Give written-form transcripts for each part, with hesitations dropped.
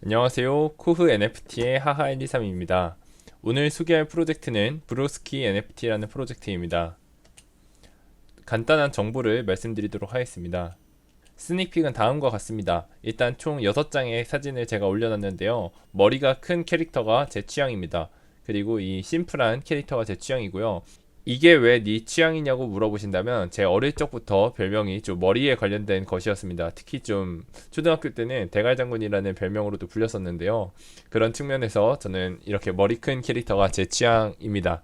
안녕하세요. 코흐 NFT의 하하123입니다. 오늘 소개할 프로젝트는 브로스키 NFT라는 프로젝트입니다. 간단한 정보를 말씀드리도록 하겠습니다. 스닉픽은 다음과 같습니다. 일단 총 6장의 사진을 제가 올려놨는데요. 머리가 큰 캐릭터가 제 취향입니다. 그리고 이 심플한 캐릭터가 제 취향이고요. 이게 왜 네 취향이냐고 물어보신다면 제 어릴 적부터 별명이 좀 머리에 관련된 것이었습니다. 특히 좀 초등학교 때는 대갈장군이라는 별명으로도 불렸었는데요. 그런 측면에서 저는 이렇게 머리 큰 캐릭터가 제 취향입니다.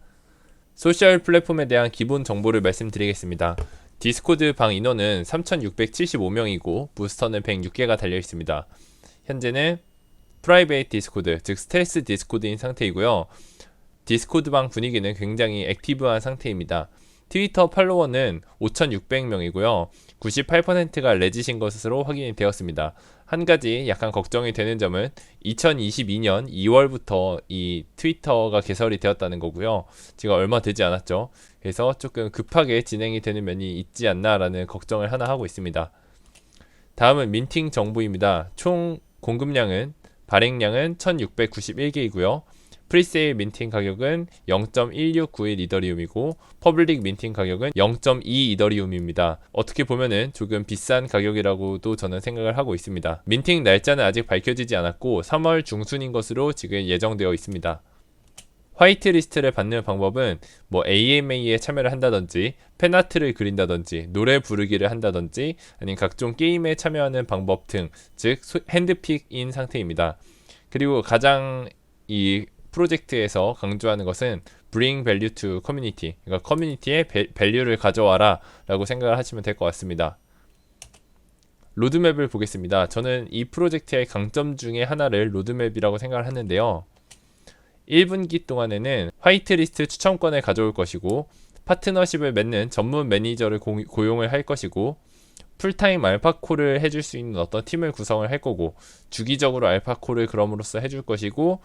소셜 플랫폼에 대한 기본 정보를 말씀드리겠습니다. 디스코드 방 인원은 3675명이고 부스터는 106개가 달려 있습니다. 현재는 프라이베이트 디스코드, 즉 스텔스 디스코드인 상태이고요. 디스코드 방 분위기는 굉장히 액티브한 상태입니다. 트위터 팔로워는 5,600명이고요. 98%가 레짓인 것으로 확인이 되었습니다. 한 가지 약간 걱정이 되는 점은 2022년 2월부터 이 트위터가 개설이 되었다는 거고요. 지금 얼마 되지 않았죠. 그래서 조금 급하게 진행이 되는 면이 있지 않나라는 걱정을 하나 하고 있습니다. 다음은 민팅 정보입니다. 총 공급량은 발행량은 1691개이고요. 프리세일 민팅 가격은 0.1691 이더리움이고 퍼블릭 민팅 가격은 0.2 이더리움입니다. 어떻게 보면은 조금 비싼 가격이라고도 저는 생각을 하고 있습니다. 민팅 날짜는 아직 밝혀지지 않았고 3월 중순인 것으로 지금 예정되어 있습니다. 화이트리스트를 받는 방법은 AMA에 참여를 한다든지 팬아트를 그린다든지 노래 부르기를 한다든지 아니면 각종 게임에 참여하는 방법 등 즉 핸드픽인 상태입니다. 그리고 가장 이 프로젝트에서 강조하는 것은 bring value to community, 그러니까 커뮤니티에 밸류를 가져와라 라고 생각을 하시면 될 것 같습니다. 로드맵을 보겠습니다. 저는 이 프로젝트의 강점 중에 하나를 로드맵이라고 생각을 하는데요. 1분기 동안에는 화이트리스트 추첨권을 가져올 것이고 파트너십을 맺는 전문 매니저를 고용을 할 것이고 풀타임 알파콜을 해줄 수 있는 어떤 팀을 구성을 할 거고 주기적으로 알파콜을 그럼으로써 해줄 것이고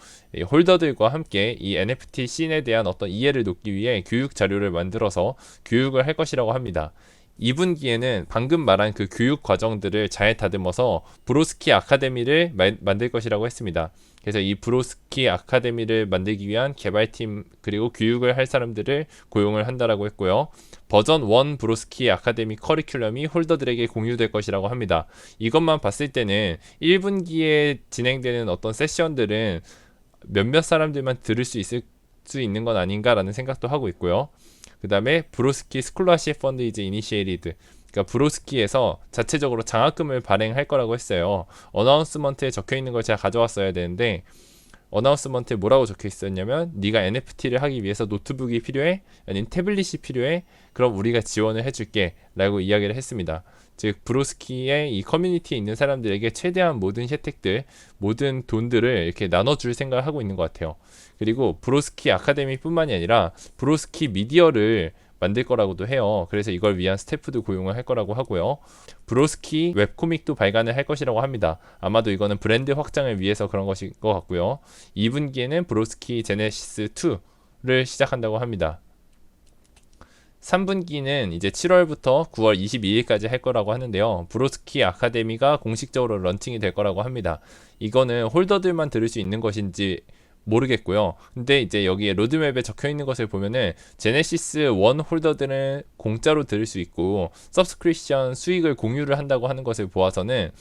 홀더들과 함께 이 NFT 씬에 대한 어떤 이해를 돕기 위해 교육 자료를 만들어서 교육을 할 것이라고 합니다. 2분기에는 방금 말한 그 교육 과정들을 잘 다듬어서 브로스키 아카데미를 만들 것이라고 했습니다. 그래서 이 브로스키 아카데미를 만들기 위한 개발팀 그리고 교육을 할 사람들을 고용을 한다라고 했고요. 버전 1 브로스키 아카데미 커리큘럼이 홀더들에게 공유될 것이라고 합니다. 이것만 봤을 때는 1분기에 진행되는 어떤 세션들은 몇몇 사람들만 들을 수 있는 건 아닌가라는 생각도 하고 있고요. 그 다음에 브로스키 스콜라십 펀드 이즈 이니시에이티드, 그러니까 브로스키에서 자체적으로 장학금을 발행할 거라고 했어요. 어나운스먼트에 적혀 있는 걸 제가 가져왔어야 되는데 어나운스먼트에 뭐라고 적혀 있었냐면 네가 NFT를 하기 위해서 노트북이 필요해? 아니면 태블릿이 필요해? 그럼 우리가 지원을 해줄게 라고 이야기를 했습니다. 즉 브로스키의 이 커뮤니티에 있는 사람들에게 최대한 모든 혜택들, 모든 돈들을 이렇게 나눠줄 생각을 하고 있는 것 같아요. 그리고 브로스키 아카데미 뿐만이 아니라 브로스키 미디어를 만들 거라고도 해요. 그래서 이걸 위한 스태프도 고용을 할 거라고 하고요. 브로스키 웹코믹도 발간을 할 것이라고 합니다. 아마도 이거는 브랜드 확장을 위해서 그런 것일 것 같고요. 2분기에는 브로스키 제네시스 2를 시작한다고 합니다. 3분기는 이제 7월부터 9월 22일까지 할 거라고 하는데요. 브로스키 아카데미가 공식적으로 런칭이 될 거라고 합니다. 이거는 홀더들만 들을 수 있는 것인지 모르겠고요. 근데 이제 여기에 로드맵에 적혀 있는 것을 보면은 제네시스 1 홀더들은 공짜로 들을 수 있고 서브스크립션 수익을 공유를 한다고 하는 것을 보아서는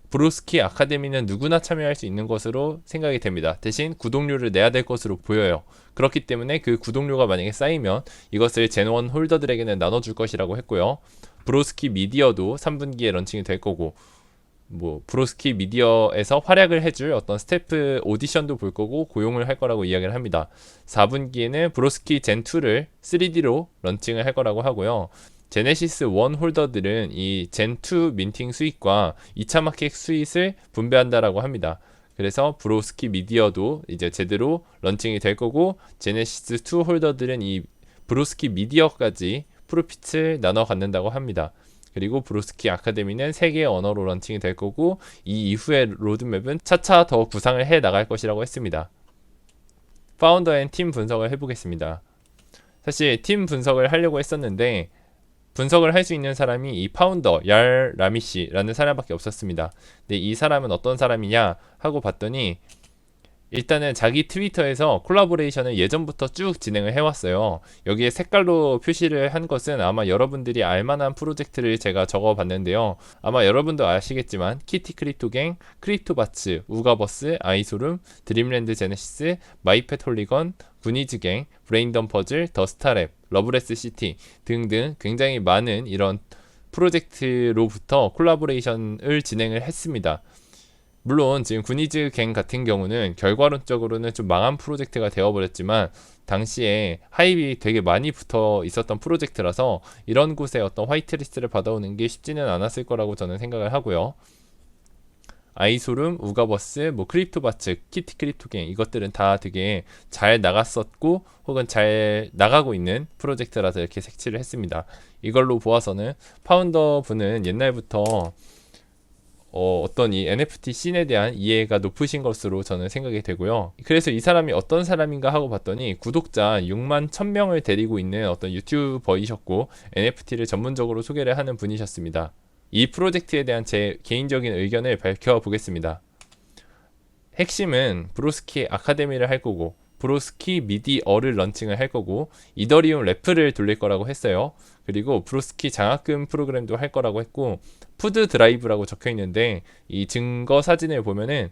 브로스키 아카데미는 누구나 참여할 수 있는 것으로 생각이 됩니다. 대신 구독료를 내야 될 것으로 보여요. 그렇기 때문에 그 구독료가 만약에 쌓이면 이것을 젠1 홀더들에게는 나눠줄 것이라고 했고요. 브로스키 미디어도 3분기에 런칭이 될 거고 브로스키 미디어에서 활약을 해줄 어떤 스태프 오디션도 볼 거고 고용을 할 거라고 이야기를 합니다. 4분기에는 브로스키 젠2를 3D로 런칭을 할 거라고 하고요. 제네시스 1 홀더들은 이 젠2 민팅 수익과 2차 마켓 수익을 분배한다라고 합니다. 그래서 브로스키 미디어도 이제 제대로 런칭이 될 거고 제네시스 2 홀더들은 이 브로스키 미디어까지 프로핏을 나눠 갖는다고 합니다. 그리고 브로스키 아카데미는 3개의 언어로 런칭이 될 거고 이 이후의 로드맵은 차차 더 구상을 해 나갈 것이라고 했습니다. 파운더 앤 팀 분석을 해보겠습니다. 사실 팀 분석을 하려고 했었는데 분석을 할 수 있는 사람이 이 파운더 얄 라미 씨라는 사람밖에 없었습니다. 근데 이 사람은 어떤 사람이냐 하고 봤더니 일단은 자기 트위터에서 콜라보레이션을 예전부터 쭉 진행을 해왔어요. 여기에 색깔로 표시를 한 것은 아마 여러분들이 알만한 프로젝트를 제가 적어봤는데요. 아마 여러분도 아시겠지만 키티 크립토갱, 크립토바츠, 우가버스, 아이소룸, 드림랜드 제네시스, 마이펫 홀리건, 구니즈갱, 브레인덤 퍼즐, 더 스타랩, 러브레스 시티 등등 굉장히 많은 이런 프로젝트로부터 콜라보레이션을 진행을 했습니다. 물론 지금 구니즈 갱 같은 경우는 결과론적으로는 좀 망한 프로젝트가 되어버렸지만 당시에 하입이 되게 많이 붙어 있었던 프로젝트라서 이런 곳에 어떤 화이트리스트를 받아오는 게 쉽지는 않았을 거라고 저는 생각을 하고요. 아이소룸, 우가버스, 뭐 크립토바츠, 키티 크립토갱 이것들은 다 되게 잘 나갔었고 혹은 잘 나가고 있는 프로젝트라서 이렇게 색칠을 했습니다. 이걸로 보아서는 파운더 분은 옛날부터 어떤 이 NFT 씬에 대한 이해가 높으신 것으로 저는 생각이 되고요. 그래서 이 사람이 어떤 사람인가 하고 봤더니 구독자 6만 1000명을 데리고 있는 어떤 유튜버이셨고 NFT를 전문적으로 소개를 하는 분이셨습니다. 이 프로젝트에 대한 제 개인적인 의견을 밝혀보겠습니다. 핵심은 브로스키 아카데미를 할 거고 브로스키 미디어를 런칭을 할 거고 이더리움 래프를 돌릴 거라고 했어요. 그리고 브로스키 장학금 프로그램도 할 거라고 했고 푸드 드라이브라고 적혀 있는데 이 증거 사진을 보면은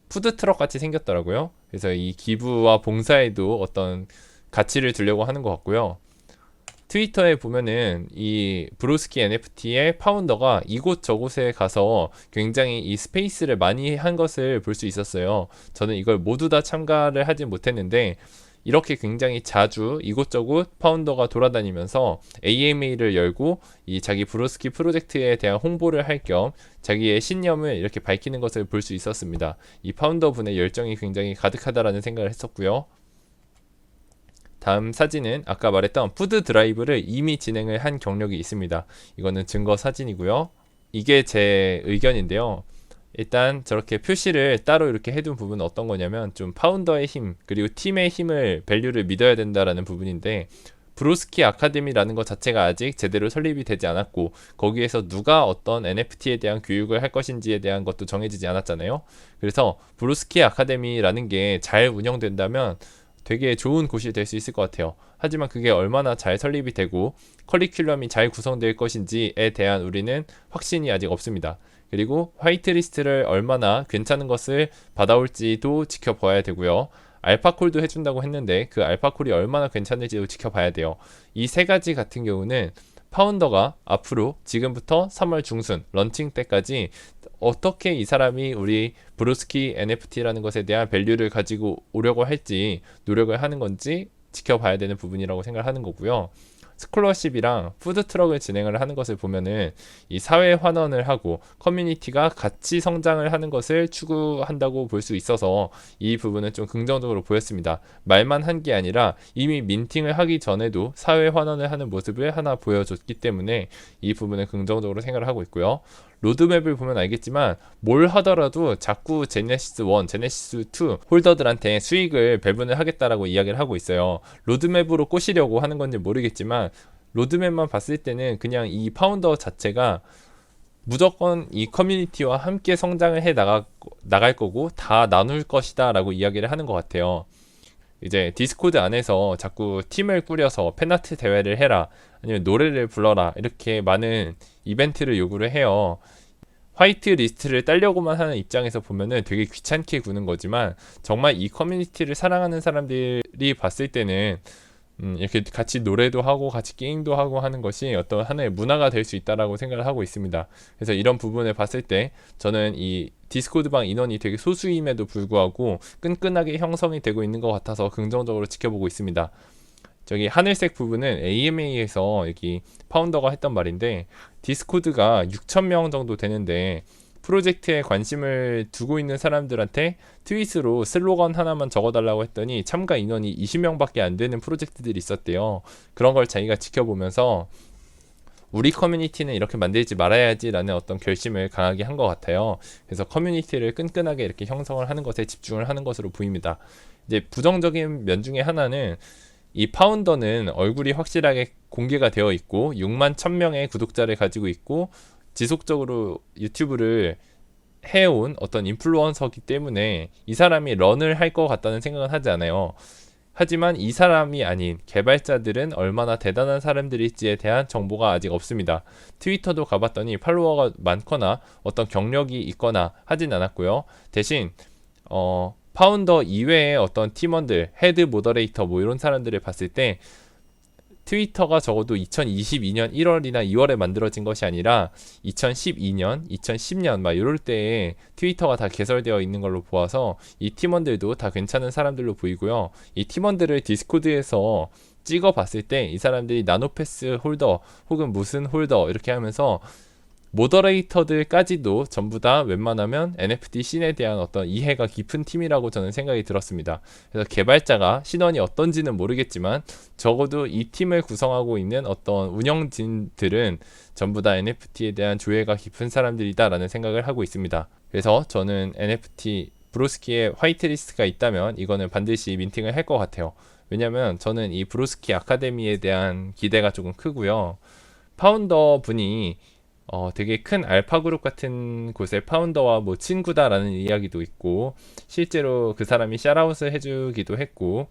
푸드 트럭 같이 생겼더라고요. 그래서 이 기부와 봉사에도 어떤 가치를 두려고 하는 것 같고요. 트위터에 보면은 이 브로스키 NFT의 파운더가 이곳저곳에 가서 굉장히 이 스페이스를 많이 한 것을 볼 수 있었어요. 저는 이걸 모두 다 참가를 하지 못했는데 이렇게 굉장히 자주 이곳저곳 파운더가 돌아다니면서 AMA를 열고 이 자기 브로스키 프로젝트에 대한 홍보를 할 겸 자기의 신념을 이렇게 밝히는 것을 볼 수 있었습니다. 이 파운더 분의 열정이 굉장히 가득하다라는 생각을 했었고요. 다음 사진은 아까 말했던 푸드 드라이브를 이미 진행을 한 경력이 있습니다. 이거는 증거 사진이고요. 이게 제 의견인데요. 일단 저렇게 표시를 따로 이렇게 해둔 부분은 어떤 거냐면 좀 파운더의 힘 그리고 팀의 힘을 밸류를 믿어야 된다라는 부분인데 브로스키 아카데미라는 것 자체가 아직 제대로 설립이 되지 않았고 거기에서 누가 어떤 NFT에 대한 교육을 할 것인지에 대한 것도 정해지지 않았잖아요. 그래서 브로스키 아카데미라는 게 잘 운영된다면 되게 좋은 곳이 될 수 있을 것 같아요. 하지만 그게 얼마나 잘 설립이 되고 커리큘럼이 잘 구성될 것인지에 대한 우리는 확신이 아직 없습니다. 그리고 화이트리스트를 얼마나 괜찮은 것을 받아올지도 지켜봐야 되고요. 알파콜도 해준다고 했는데 그 알파콜이 얼마나 괜찮을지도 지켜봐야 돼요. 이 세 가지 같은 경우는 파운더가 앞으로 지금부터 3월 중순 런칭 때까지 어떻게 이 사람이 우리 브로스키 NFT라는 것에 대한 밸류를 가지고 오려고 할지 노력을 하는 건지 지켜봐야 되는 부분이라고 생각하는 거고요. 스콜러십이랑 푸드트럭을 진행을 하는 것을 보면은 이 사회 환원을 하고 커뮤니티가 같이 성장을 하는 것을 추구한다고 볼 수 있어서 이 부분은 좀 긍정적으로 보였습니다. 말만 한 게 아니라 이미 민팅을 하기 전에도 사회 환원을 하는 모습을 하나 보여줬기 때문에 이 부분은 긍정적으로 생각을 하고 있고요. 로드맵을 보면 알겠지만 뭘 하더라도 자꾸 제네시스 1, 제네시스 2 홀더들한테 수익을 배분을 하겠다라고 이야기를 하고 있어요. 로드맵으로 꼬시려고 하는 건지 모르겠지만 로드맵만 봤을 때는 그냥 이 파운더 자체가 무조건 이 커뮤니티와 함께 성장을 해 나갈 거고 다 나눌 것이다 라고 이야기를 하는 것 같아요. 이제 디스코드 안에서 자꾸 팀을 꾸려서 팬아트 대회를 해라 아니면 노래를 불러라 이렇게 많은 이벤트를 요구를 해요. 화이트 리스트를 따려고만 하는 입장에서 보면은 되게 귀찮게 구는 거지만 정말 이 커뮤니티를 사랑하는 사람들이 봤을 때는 이렇게 같이 노래도 하고 같이 게임도 하고 하는 것이 어떤 하나의 문화가 될 수 있다라고 생각을 하고 있습니다. 그래서 이런 부분을 봤을 때 저는 이 디스코드방 인원이 되게 소수임에도 불구하고 끈끈하게 형성이 되고 있는 것 같아서 긍정적으로 지켜보고 있습니다. 저기 하늘색 부분은 AMA에서 여기 파운더가 했던 말인데 디스코드가 6,000명 정도 되는데 프로젝트에 관심을 두고 있는 사람들한테 트윗으로 슬로건 하나만 적어달라고 했더니 참가 인원이 20명밖에 안 되는 프로젝트들이 있었대요. 그런 걸 자기가 지켜보면서 우리 커뮤니티는 이렇게 만들지 말아야지라는 어떤 결심을 강하게 한 것 같아요. 그래서 커뮤니티를 끈끈하게 이렇게 형성을 하는 것에 집중을 하는 것으로 보입니다. 이제 부정적인 면 중에 하나는 이 파운더는 얼굴이 확실하게 공개가 되어 있고 6만 1000명의 구독자를 가지고 있고 지속적으로 유튜브를 해온 어떤 인플루언서이기 때문에 이 사람이 런을 할 것 같다는 생각은 하지 않아요. 하지만 이 사람이 아닌 개발자들은 얼마나 대단한 사람들일지에 대한 정보가 아직 없습니다. 트위터도 가봤더니 팔로워가 많거나 어떤 경력이 있거나 하진 않았고요. 대신 파운더 이외의 어떤 팀원들, 헤드 모더레이터 뭐 이런 사람들을 봤을 때 트위터가 적어도 2022년 1월이나 2월에 만들어진 것이 아니라 2012년, 2010년 막 이럴 때에 트위터가 다 개설되어 있는 걸로 보아서 이 팀원들도 다 괜찮은 사람들로 보이고요. 이 팀원들을 디스코드에서 찍어 봤을 때 이 사람들이 나노패스 홀더 혹은 무슨 홀더 이렇게 하면서 모더레이터들까지도 전부 다 웬만하면 NFT 씬에 대한 어떤 이해가 깊은 팀이라고 저는 생각이 들었습니다. 그래서 개발자가 신원이 어떤지는 모르겠지만 적어도 이 팀을 구성하고 있는 어떤 운영진들은 전부 다 NFT에 대한 조예가 깊은 사람들이다라는 생각을 하고 있습니다. 그래서 저는 NFT 브로스키의 화이트리스트가 있다면 이거는 반드시 민팅을 할 것 같아요. 왜냐면 저는 이 브로스키 아카데미에 대한 기대가 조금 크고요. 파운더 분이 되게 큰 알파 그룹 같은 곳의 파운더와 뭐 친구다라는 이야기도 있고 실제로 그 사람이 샤라웃을 해주기도 했고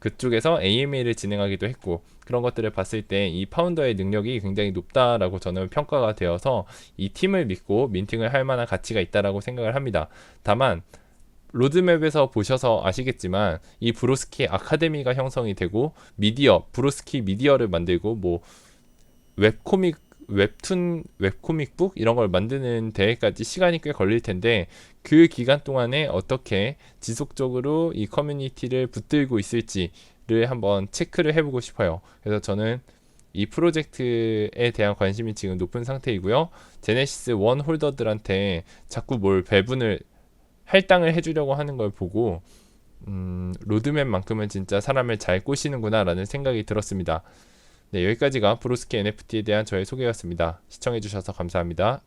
그쪽에서 AMA를 진행하기도 했고 그런 것들을 봤을 때 이 파운더의 능력이 굉장히 높다라고 저는 평가가 되어서 이 팀을 믿고 민팅을 할 만한 가치가 있다라고 생각을 합니다. 다만 로드맵에서 보셔서 아시겠지만 이 브로스키 아카데미가 형성이 되고 미디어 브로스키 미디어를 만들고 뭐 웹코믹 웹툰, 웹코믹북 이런 걸 만드는 데에까지 시간이 꽤 걸릴 텐데 그 기간 동안에 어떻게 지속적으로 이 커뮤니티를 붙들고 있을지를 한번 체크를 해보고 싶어요. 그래서 저는 이 프로젝트에 대한 관심이 지금 높은 상태이고요. 제네시스 1 홀더들한테 자꾸 뭘 배분을 할당을 해주려고 하는 걸 보고 로드맵만큼은 진짜 사람을 잘 꼬시는구나 라는 생각이 들었습니다. 네, 여기까지가 브로스키 NFT에 대한 저의 소개였습니다. 시청해주셔서 감사합니다.